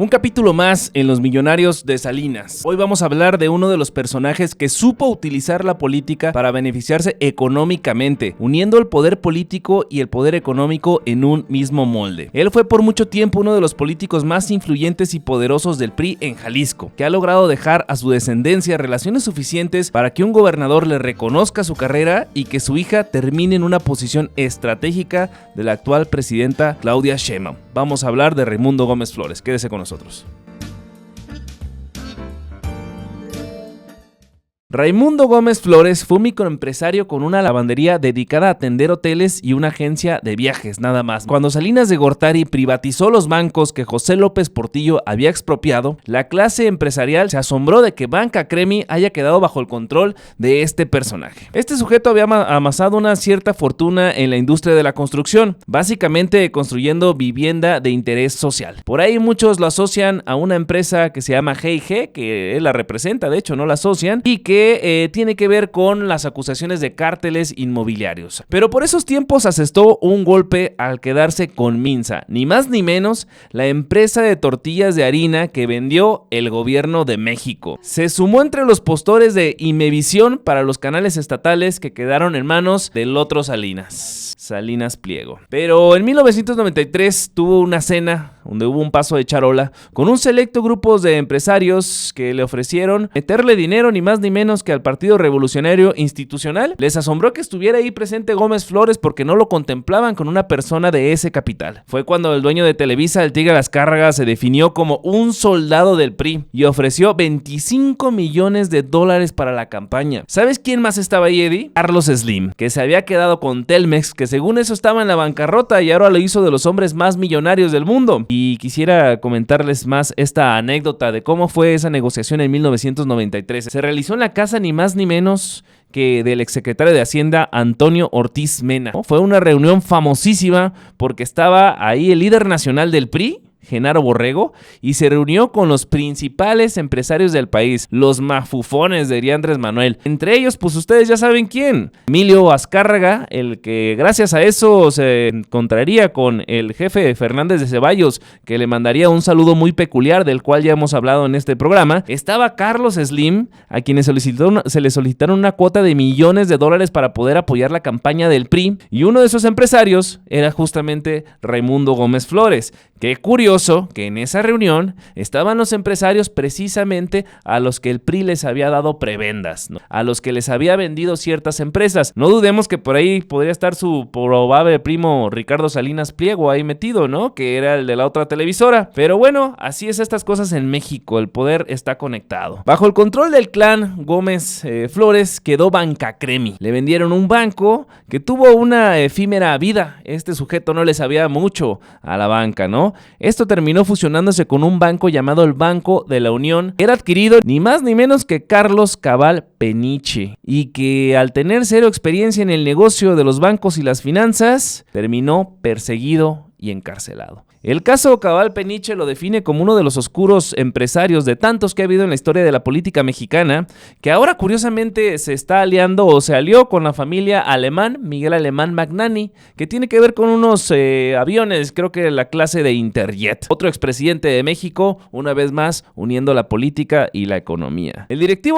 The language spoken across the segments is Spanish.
Un capítulo más en Los Millonarios de Salinas. Hoy vamos a hablar de uno de los personajes que supo utilizar la política para beneficiarse económicamente, uniendo el poder político y el poder económico en un mismo molde. Él fue por mucho tiempo uno de los políticos más influyentes y poderosos del PRI en Jalisco, que ha logrado dejar a su descendencia relaciones suficientes para que un gobernador le reconozca su carrera y que su hija termine en una posición estratégica de la actual presidenta Claudia Sheinbaum. Vamos a hablar de Raimundo Gómez Flores. Quédese con nosotros. Raimundo Gómez Flores fue un microempresario con una lavandería dedicada a atender hoteles y una agencia de viajes, nada más. Cuando Salinas de Gortari privatizó los bancos que José López Portillo había expropiado, la clase empresarial se asombró de que Banca Acremi haya quedado bajo el control de este personaje. Este sujeto había amasado una cierta fortuna en la industria de la construcción, básicamente construyendo vivienda de interés social. Por ahí muchos lo asocian a una empresa que se llama G&G, que él la representa, de hecho no la asocian, y que tiene que ver con las acusaciones de cárteles inmobiliarios. Pero por esos tiempos asestó un golpe al quedarse con Minsa, ni más ni menos la empresa de tortillas de harina que vendió el gobierno de México. Se sumó entre los postores de Imevisión para los canales estatales que quedaron en manos del otro Salinas Pliego. Pero en 1993 tuvo una cena donde hubo un paso de charola con un selecto grupo de empresarios que le ofrecieron meterle dinero ni más ni menos que al Partido Revolucionario Institucional. Les asombró que estuviera ahí presente Gómez Flores porque no lo contemplaban con una persona de ese capital. Fue cuando el dueño de Televisa, el Tigre Azcárraga, se definió como un soldado del PRI y ofreció $25 millones para la campaña. ¿Sabes quién más estaba ahí, Eddie? Carlos Slim, que se había quedado con Telmex, que según eso estaba en la bancarrota y ahora lo hizo de los hombres más millonarios del mundo. Y quisiera comentarles más esta anécdota de cómo fue esa negociación en 1993. Se realizó en la casa ni más ni menos que del exsecretario de Hacienda Antonio Ortiz Mena. Fue una reunión famosísima porque estaba ahí el líder nacional del PRI, Genaro Borrego, y se reunió con los principales empresarios del país, los mafufones, diría Andrés Manuel. Entre ellos, pues ustedes ya saben quién, Emilio Azcárraga, el que gracias a eso se encontraría con el jefe Fernández de Ceballos, que le mandaría un saludo muy peculiar, del cual ya hemos hablado en este programa. Estaba Carlos Slim, a quienes se le solicitaron una cuota de millones de dólares para poder apoyar la campaña del PRI, y uno de esos empresarios era justamente Raimundo Gómez Flores. Qué curioso que en esa reunión estaban los empresarios precisamente a los que el PRI les había dado prebendas, ¿no? A los que les había vendido ciertas empresas. No dudemos que por ahí podría estar su probable primo Ricardo Salinas Pliego ahí metido, ¿no? Que era el de la otra televisora. Pero bueno, así es estas cosas en México, el poder está conectado. Bajo el control del clan Gómez Flores quedó Banca Acremi. Le vendieron un banco que tuvo una efímera vida. Este sujeto no le sabía mucho a la banca, ¿no? Esto terminó fusionándose con un banco llamado el Banco de la Unión, que era adquirido ni más ni menos que Carlos Cabal Peniche, y que al tener cero experiencia en el negocio de los bancos y las finanzas, terminó perseguido y encarcelado. El caso Cabal Peniche lo define como uno de los oscuros empresarios de tantos que ha habido en la historia de la política mexicana, que ahora curiosamente se está aliando o se alió con la familia Alemán, Miguel Alemán Magnani, que tiene que ver con unos aviones, creo que la clase de Interjet. Otro expresidente de México, una vez más, uniendo la política y la economía. El directivo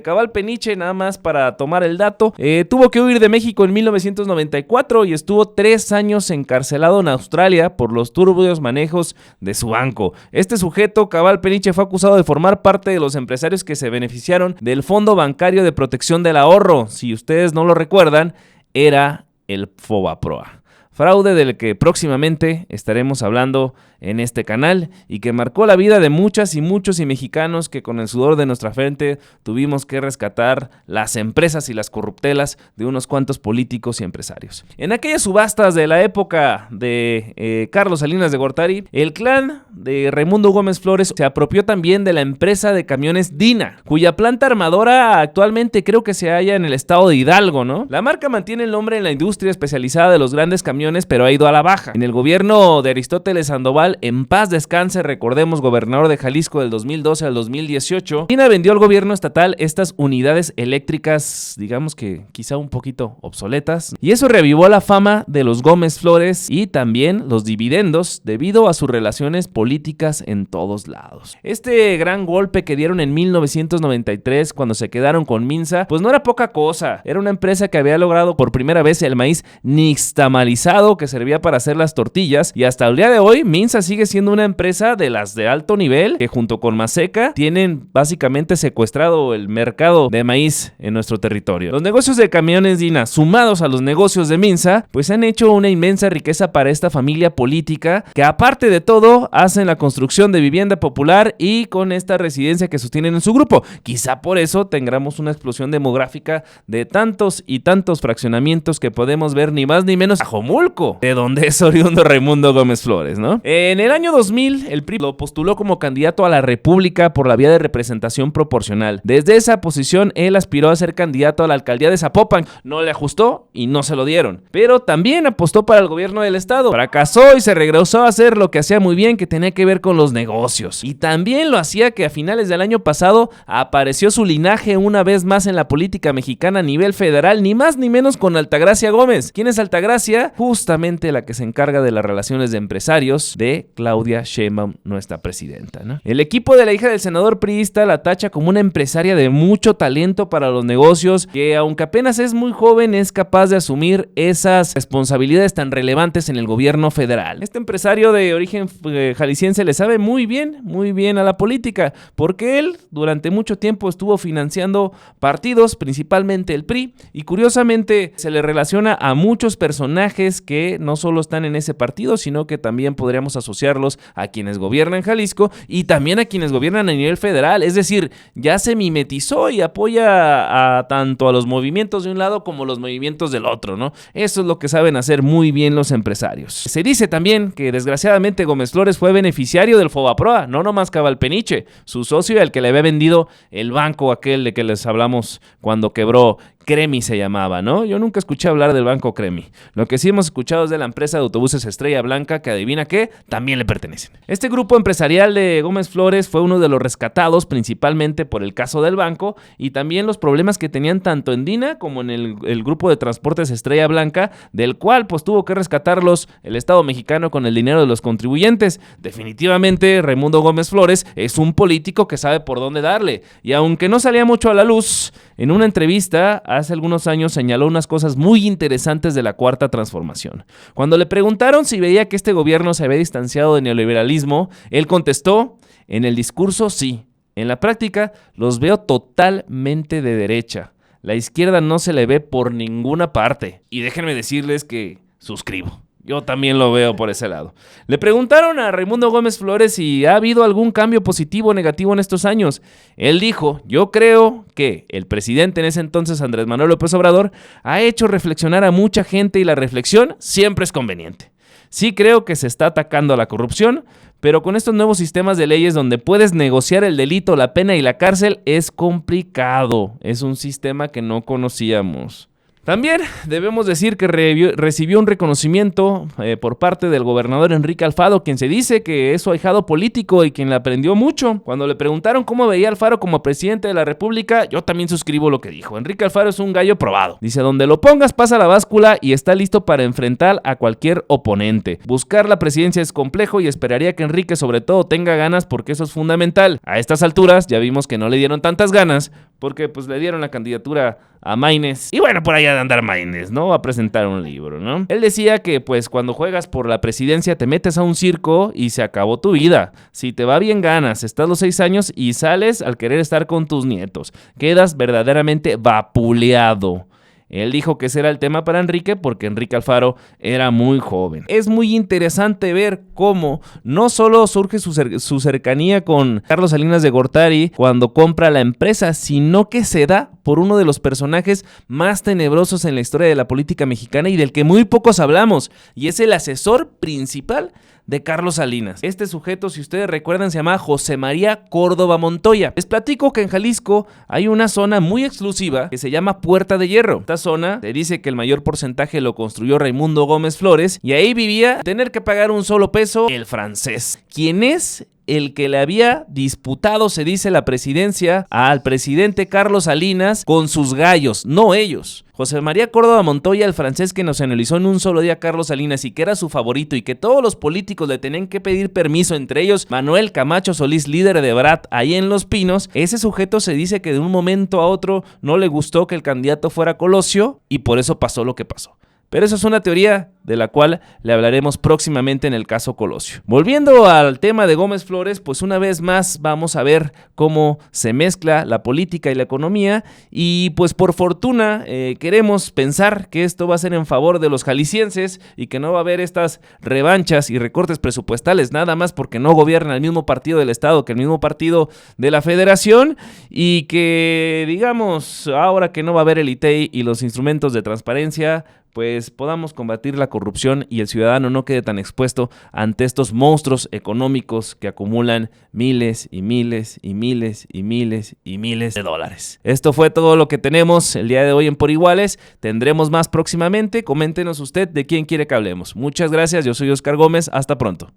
Cabal Peniche, nada más para tomar el dato, tuvo que huir de México en 1994 y estuvo 3 años encarcelado en Australia por los turbios manejos de su banco. Este sujeto, Cabal Peniche, fue acusado de formar parte de los empresarios que se beneficiaron del Fondo Bancario de Protección del Ahorro. Si ustedes no lo recuerdan, era el Fobaproa. Fraude del que próximamente estaremos hablando en este canal y que marcó la vida de muchas y muchos y mexicanos que con el sudor de nuestra frente tuvimos que rescatar las empresas y las corruptelas de unos cuantos políticos y empresarios. En aquellas subastas de la época de Carlos Salinas de Gortari, el clan de Raimundo Gómez Flores se apropió también de la empresa de camiones Dina, cuya planta armadora actualmente creo que se halla en el estado de Hidalgo, ¿no? La marca mantiene el nombre en la industria especializada de los grandes camiones, pero ha ido a la baja. En el gobierno de Aristóteles Sandoval Sandoval, en paz descanse, recordemos, gobernador de Jalisco del 2012 al 2018, Medina vendió al gobierno estatal estas unidades eléctricas, digamos que quizá un poquito obsoletas, y eso reavivó la fama de los Gómez Flores y también los dividendos debido a sus relaciones políticas en todos lados. Este gran golpe que dieron en 1993 cuando se quedaron con Minsa, pues no era poca cosa. Era una empresa que había logrado por primera vez el maíz nixtamalizado que servía para hacer las tortillas, y hasta el día de hoy Minsa sigue siendo una empresa de las de alto nivel que junto con Maseca tienen básicamente secuestrado el mercado de maíz en nuestro territorio. Los negocios de camiones DINA sumados a los negocios de Minsa pues han hecho una inmensa riqueza para esta familia política que aparte de todo hacen la construcción de vivienda popular y con esta residencia que sostienen en su grupo. Quizá por eso tengamos una explosión demográfica de tantos y tantos fraccionamientos que podemos ver ni más ni menos a Jomulco, de donde es oriundo Raimundo Gómez Flores, ¿no? En el año 2000, el PRI lo postuló como candidato a la República por la vía de representación proporcional. Desde esa posición, él aspiró a ser candidato a la alcaldía de Zapopan. No le ajustó y no se lo dieron. Pero también apostó para el gobierno del estado. Fracasó y se regresó a hacer lo que hacía muy bien, que tenía que ver con los negocios. Y también lo hacía que a finales del año pasado apareció su linaje una vez más en la política mexicana a nivel federal, ni más ni menos con Altagracia Gómez. ¿Quién es Altagracia? Justamente la que se encarga de las relaciones de empresarios de Claudia Sheinbaum, nuestra presidenta, ¿no? El equipo de la hija del senador priista la tacha como una empresaria de mucho talento para los negocios, que aunque apenas es muy joven, es capaz de asumir esas responsabilidades tan relevantes en el gobierno federal. Este empresario de origen jalisciense le sabe muy bien a la política, porque él durante mucho tiempo estuvo financiando partidos, principalmente el PRI, y curiosamente se le relaciona a muchos personajes que no solo están en ese partido, sino que también podríamos asociarlos a quienes gobiernan Jalisco y también a quienes gobiernan a nivel federal. Es decir, ya se mimetizó y apoya tanto a los movimientos de un lado como los movimientos del otro, ¿no? Eso es lo que saben hacer muy bien los empresarios. Se dice también que desgraciadamente Gómez Flores fue beneficiario del Fobaproa, no nomás Cavalpeniche, su socio, el que le había vendido el banco aquel de que les hablamos cuando quebró. Cremi se llamaba, ¿no? Yo nunca escuché hablar del banco Cremi. Lo que sí hemos escuchado es de la empresa de autobuses Estrella Blanca, que adivina qué, también le pertenecen. Este grupo empresarial de Gómez Flores fue uno de los rescatados principalmente por el caso del banco y también los problemas que tenían tanto en DINA como en el grupo de transportes Estrella Blanca, del cual pues tuvo que rescatarlos el Estado mexicano con el dinero de los contribuyentes. Definitivamente Raimundo Gómez Flores es un político que sabe por dónde darle, y aunque no salía mucho a la luz, en una entrevista hace algunos años señaló unas cosas muy interesantes de la Cuarta Transformación. Cuando le preguntaron si veía que este gobierno se había distanciado del neoliberalismo, él contestó: en el discurso sí, en la práctica los veo totalmente de derecha. La izquierda no se le ve por ninguna parte. Y déjenme decirles que suscribo. Yo también lo veo por ese lado. Le preguntaron a Raimundo Gómez Flores si ha habido algún cambio positivo o negativo en estos años. Él dijo: yo creo que el presidente en ese entonces, Andrés Manuel López Obrador, ha hecho reflexionar a mucha gente y la reflexión siempre es conveniente. Sí creo que se está atacando a la corrupción, pero con estos nuevos sistemas de leyes donde puedes negociar el delito, la pena y la cárcel es complicado. Es un sistema que no conocíamos. También debemos decir que recibió un reconocimiento por parte del gobernador Enrique Alfaro, quien se dice que es su ahijado político y quien le aprendió mucho. Cuando le preguntaron cómo veía a Alfaro como presidente de la República, yo también suscribo lo que dijo. Enrique Alfaro es un gallo probado. Dice: donde lo pongas pasa la báscula y está listo para enfrentar a cualquier oponente. Buscar la presidencia es complejo y esperaría que Enrique sobre todo tenga ganas, porque eso es fundamental. A estas alturas ya vimos que no le dieron tantas ganas porque pues le dieron la candidatura a Maínez. Y bueno, por allá de andar Maínez, ¿no? A presentar un libro, ¿no? Él decía que pues cuando juegas por la presidencia te metes a un circo y se acabó tu vida. Si te va bien ganas, estás los 6 años y sales al querer estar con tus nietos. Quedas verdaderamente vapuleado. Él dijo que ese era el tema para Enrique porque Enrique Alfaro era muy joven. Es muy interesante ver cómo no solo surge su cercanía con Carlos Salinas de Gortari cuando compra la empresa, sino que se da por uno de los personajes más tenebrosos en la historia de la política mexicana y del que muy pocos hablamos, y es el asesor principal de Carlos Salinas. Este sujeto, si ustedes recuerdan, se llama José María Córdoba Montoya. Les platico que en Jalisco hay una zona muy exclusiva que se llama Puerta de Hierro. Esta zona se dice que el mayor porcentaje lo construyó Raimundo Gómez Flores y ahí vivía tener que pagar un solo peso el francés, quien es el que le había disputado, se dice, la presidencia al presidente Carlos Salinas con sus gallos, no ellos. José María Córdoba Montoya, el francés que nos analizó en un solo día a Carlos Salinas y que era su favorito y que todos los políticos le tenían que pedir permiso, entre ellos Manuel Camacho Solís, líder de Brat ahí en Los Pinos, ese sujeto se dice que de un momento a otro no le gustó que el candidato fuera Colosio y por eso pasó lo que pasó. Pero eso es una teoría de la cual le hablaremos próximamente en el caso Colosio. Volviendo al tema de Gómez Flores, pues una vez más vamos a ver cómo se mezcla la política y la economía y pues por fortuna queremos pensar que esto va a ser en favor de los jaliscienses y que no va a haber estas revanchas y recortes presupuestales nada más porque no gobierna el mismo partido del estado que el mismo partido de la federación y que digamos ahora que no va a haber el ITEI y los instrumentos de transparencia pues podamos combatir la corrupción y el ciudadano no quede tan expuesto ante estos monstruos económicos que acumulan miles y miles y miles y miles y miles de dólares. Esto fue todo lo que tenemos el día de hoy en Por Iguales. Tendremos más próximamente. Coméntenos usted de quién quiere que hablemos. Muchas gracias, yo soy Oscar Gómez. Hasta pronto.